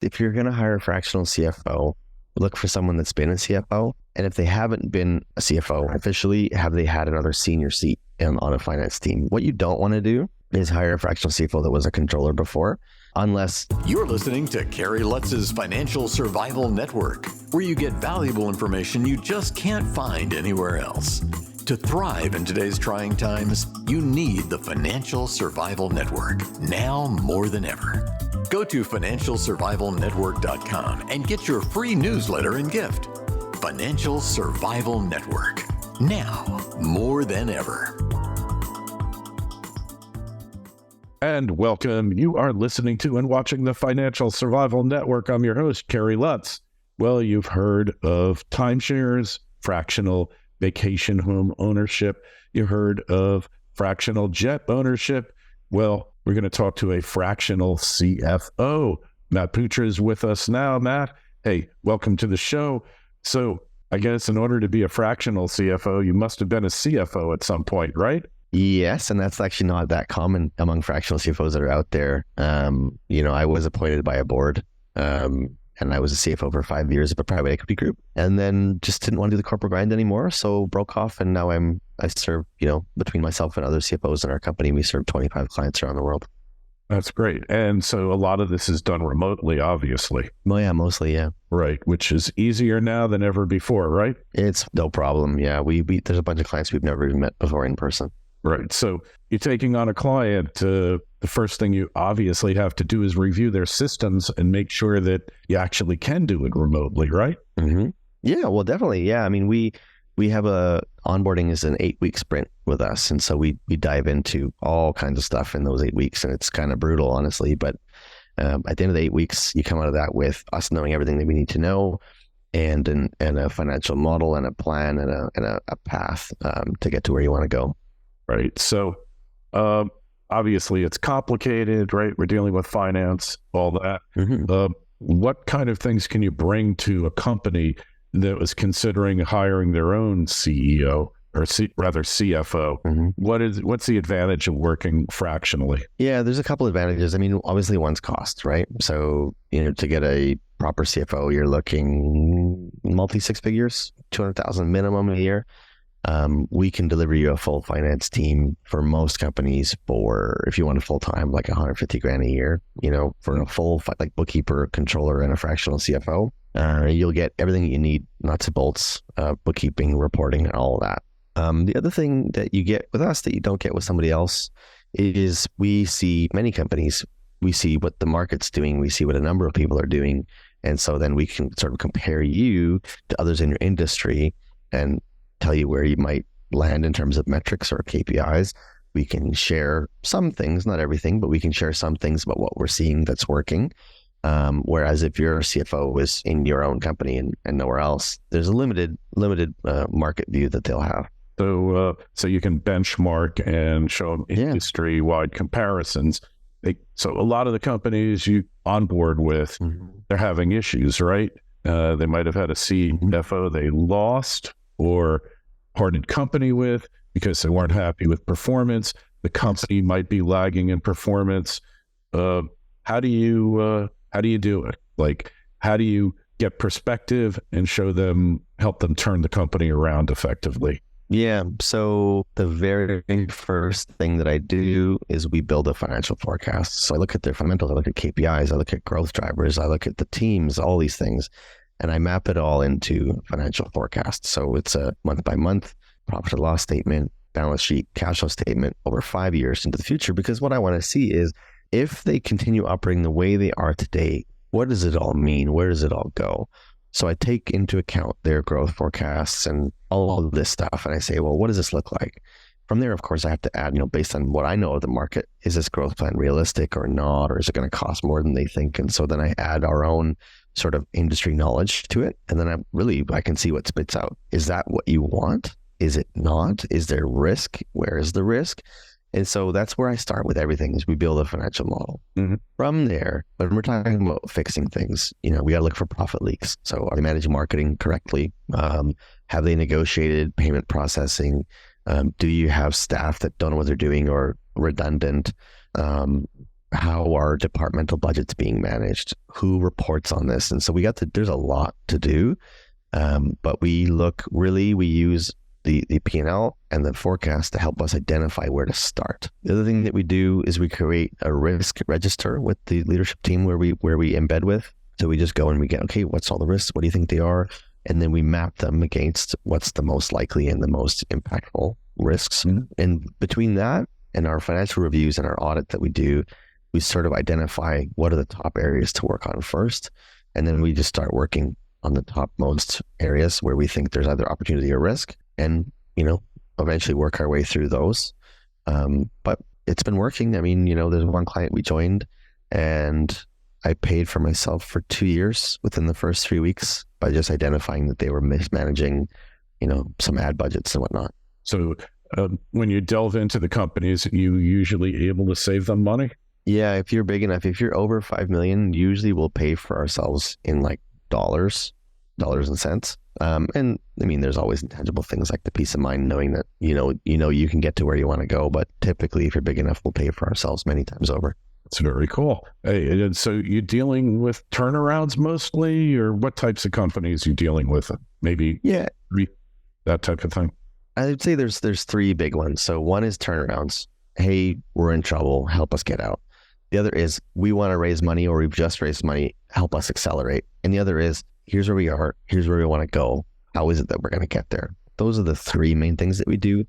if you're going to hire a fractional CFO, look for someone that's been a CFO. And if they haven't been a CFO officially, have they had another senior seat on a finance team? What you don't want to do is hire a fractional CFO that was a controller before, unless... You're listening to Kerry Lutz's Financial Survival Network, where you get valuable information you just can't find anywhere else. To thrive in today's trying times, you need the Financial Survival Network, now more than ever. Go to financialsurvivalnetwork.com and get your free newsletter and gift. Financial Survival Network, now more than ever. And welcome. You are listening to and watching the Financial Survival Network. I'm your host, Kerry Lutz. Well, you've heard of timeshares, fractional vacation home ownership. You heard of fractional jet ownership. Well, we're going to talk to a fractional CFO. Matt Putra is with us now. Matt, hey, welcome to the show. So I guess in order to be a fractional CFO, you must have been a CFO at some point, right? Yes, and that's actually not that common among fractional CFOs that are out there. I was appointed by a board, and I was a CFO for 5 years of a private equity group, and then just didn't want to do the corporate grind anymore, so broke off, and now I serve, between myself and other CFOs in our company, we serve 25 clients around the world. That's great. And so a lot of this is done remotely, obviously. Oh yeah, mostly, yeah. Right, which is easier now than ever before, right? It's no problem, yeah. We there's a bunch of clients we've never even met before in person. Right. So you're taking on a client, the first thing you obviously have to do is review their systems and make sure that you actually can do it remotely, right? Mm-hmm. Yeah, well, definitely. Yeah. I mean, we have onboarding is an 8-week sprint with us. And so we dive into all kinds of stuff in those 8 weeks, and it's kind of brutal, honestly. But at the end of the 8 weeks, you come out of that with us knowing everything that we need to know, and a financial model and a plan and a path to get to where you want to go. Right. So obviously it's complicated, right? We're dealing with finance, all that. Mm-hmm. What kind of things can you bring to a company that was considering hiring their own CEO or rather CFO? Mm-hmm. What's the advantage of working fractionally? Yeah, there's a couple of advantages. I mean, obviously one's cost, right? So, to get a proper CFO, you're looking multi-six figures, 200,000 minimum a year. We can deliver you a full finance team for most companies for, if you want a full-time, like 150 grand a year, for a full, like bookkeeper, controller, and a fractional CFO. You'll get everything you need, nuts and bolts, bookkeeping, reporting, and all of that. The other thing that you get with us that you don't get with somebody else is we see many companies, we see what the market's doing, we see what a number of people are doing. And so then we can sort of compare you to others in your industry and tell you where you might land in terms of metrics or KPIs. We can share some things, not everything, but we can share some things about what we're seeing that's working. Whereas if your CFO is in your own company and nowhere else, there's a limited market view that they'll have. So you can benchmark and show them industry-wide comparisons. So a lot of the companies you onboard with, mm-hmm. they're having issues, right? They might have had a CFO they lost or parted company with because they weren't happy with performance. The company might be lagging in performance. How do you do it? Like, how do you get perspective and help them turn the company around effectively? Yeah. So the very first thing that I do is we build a financial forecast. So I look at their fundamentals, I look at KPIs, I look at growth drivers, I look at the teams, all these things. And I map it all into financial forecasts. So it's a month by month profit and loss statement, balance sheet, cash flow statement over 5 years into the future. Because what I want to see is if they continue operating the way they are today, what does it all mean? Where does it all go? So I take into account their growth forecasts and all of this stuff. And I say, well, what does this look like? From there, of course, I have to add, based on what I know of the market, is this growth plan realistic or not? Or is it going to cost more than they think? And so then I add our own sort of industry knowledge to it. And then I can see what spits out. Is that what you want? Is it not? Is there risk? Where is the risk? And so that's where I start with everything is we build a financial model. Mm-hmm. From there, when we're talking about fixing things, we got to look for profit leaks. So are they managing marketing correctly? Have they negotiated payment processing? Do you have staff that don't know what they're doing or redundant? how are departmental budgets being managed, who reports on this. And so there's a lot to do. But we use the P&L and the forecast to help us identify where to start. The other thing that we do is we create a risk register with the leadership team where we embed with. So we just go and we get, okay, what's all the risks? What do you think they are? And then we map them against what's the most likely and the most impactful risks. Mm-hmm. And between that and our financial reviews and our audit that we do, we sort of identify what are the top areas to work on first. And then we just start working on the topmost areas where we think there's either opportunity or risk, and, eventually work our way through those. But it's been working. I mean, there's one client we joined and I paid for myself for 2 years within the first 3 weeks by just identifying that they were mismanaging, some ad budgets and whatnot. So when you delve into the companies, you usually able to save them money? Yeah, if you're big enough, if you're over 5 million, usually we'll pay for ourselves in like dollars and cents. And I mean, there's always intangible things like the peace of mind knowing that, you can get to where you want to go. But typically, if you're big enough, we'll pay for ourselves many times over. That's very cool. Hey, and so you're dealing with turnarounds mostly, or what types of companies are you dealing with? Maybe that type of thing. I'd say there's 3 big ones. So one is turnarounds. Hey, we're in trouble. Help us get out. The other is we want to raise money, or we've just raised money. Help us accelerate. And the other is here's where we are. Here's where we want to go. How is it that we're going to get there? Those are the 3 main things that we do.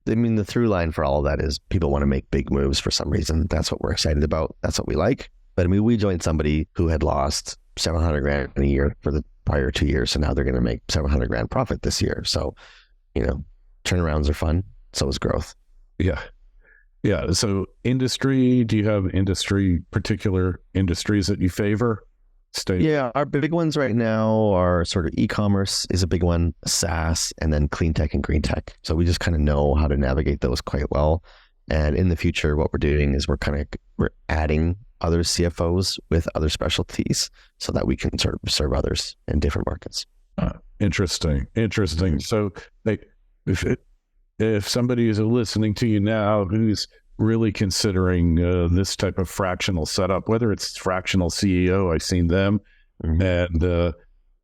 I mean, the through line for all of that is people want to make big moves for some reason. That's what we're excited about. That's what we like. But I mean, we joined somebody who had lost $700,000 a year for the prior 2 years. So now they're going to make $700,000 profit this year. So, turnarounds are fun. So is growth. Yeah. Yeah. So industry, do you have particular industries that you favor? Yeah. Our big ones right now are sort of e-commerce is a big one, SaaS, and then clean tech and green tech. So we just kind of know how to navigate those quite well. And in the future, what we're doing is we're adding other CFOs with other specialties so that we can sort of serve others in different markets. Interesting. So if somebody is listening to you now who's really considering this type of fractional setup, whether it's fractional CEO, I've seen them, and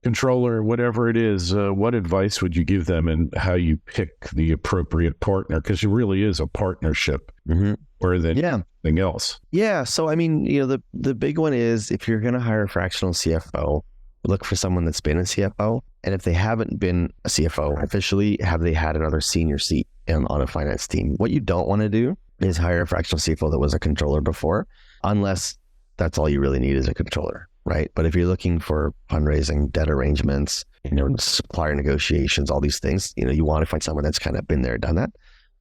controller, whatever it is, what advice would you give them and how you pick the appropriate partner? Because it really is a partnership rather than anything else. Yeah. So, I mean, the big one is if you're going to hire a fractional CFO, look for someone that's been a CFO. And if they haven't been a CFO officially, have they had another senior seat on a finance team? What you don't want to do is hire a fractional CFO that was a controller before, unless that's all you really need is a controller, right? But if you're looking for fundraising, debt arrangements, supplier negotiations, all these things, you want to find someone that's kind of been there, done that.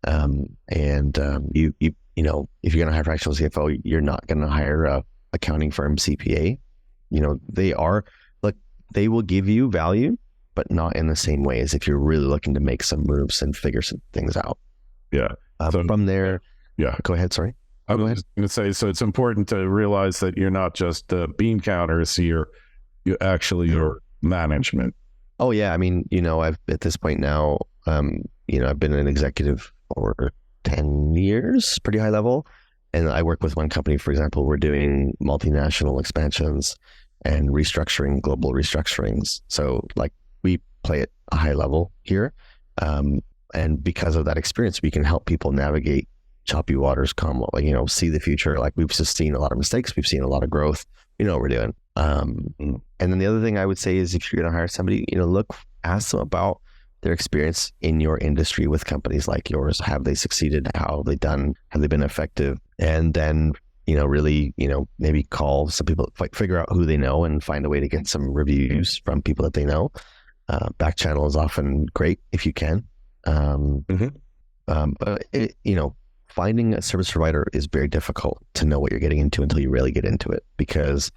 If you're going to hire a fractional CFO, you're not going to hire a accounting firm CPA. They will give you value, but not in the same way as if you're really looking to make some moves and figure some things out. Yeah. From there, go ahead. Sorry. I was going to say, so it's important to realize that you're not just bean counters here, you actually your management. Oh yeah. I mean, I've at this point now, I've been an executive for 10 years, pretty high level. And I work with one company, for example, we're doing multinational expansions and restructuring, global restructurings. So we play at a high level here. And because of that experience, we can help people navigate choppy waters, see the future. Like we've just seen a lot of mistakes. We've seen a lot of growth. You know what we're doing. And then the other thing I would say is if you're going to hire somebody, ask them about their experience in your industry with companies like yours. Have they succeeded? How have they done? Have they been effective? And then, really, maybe call some people, figure out who they know and find a way to get some reviews from people that they know. Back channel is often great if you can. But finding a service provider is very difficult to know what you're getting into until you really get into it, because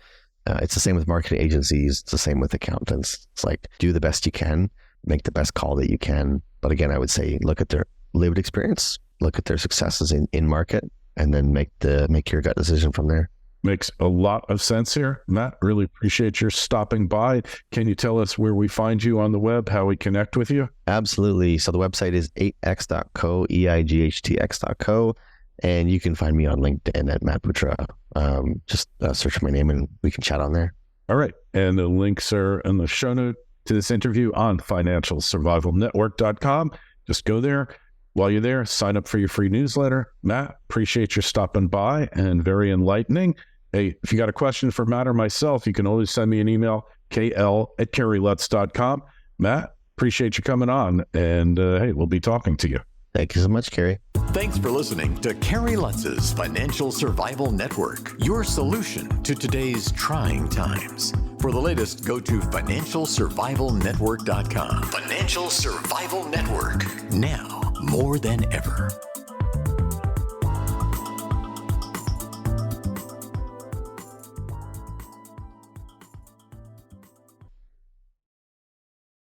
it's the same with marketing agencies. It's the same with accountants. It's like, do the best you can, make the best call that you can. But again, I would say, look at their lived experience, look at their successes in market, and then make your gut decision from there. Makes a lot of sense here. Matt, really appreciate your stopping by. Can you tell us where we find you on the web, how we connect with you? Absolutely. So the website is 8x.co, EIGHTX.co. And you can find me on LinkedIn at Matt Putra. Just search my name and we can chat on there. All right. And the links are in the show note to this interview on financialsurvivalnetwork.com. Just go there. While you're there, sign up for your free newsletter. Matt, appreciate your stopping by and very enlightening. Hey, if you got a question for Matt or myself, you can always send me an email, kl@kerrylutz.com. Matt, appreciate you coming on. And hey, we'll be talking to you. Thank you so much, Kerry. Thanks for listening to Kerry Lutz's Financial Survival Network, your solution to today's trying times. For the latest, go to financialsurvivalnetwork.com. Financial Survival Network, now more than ever.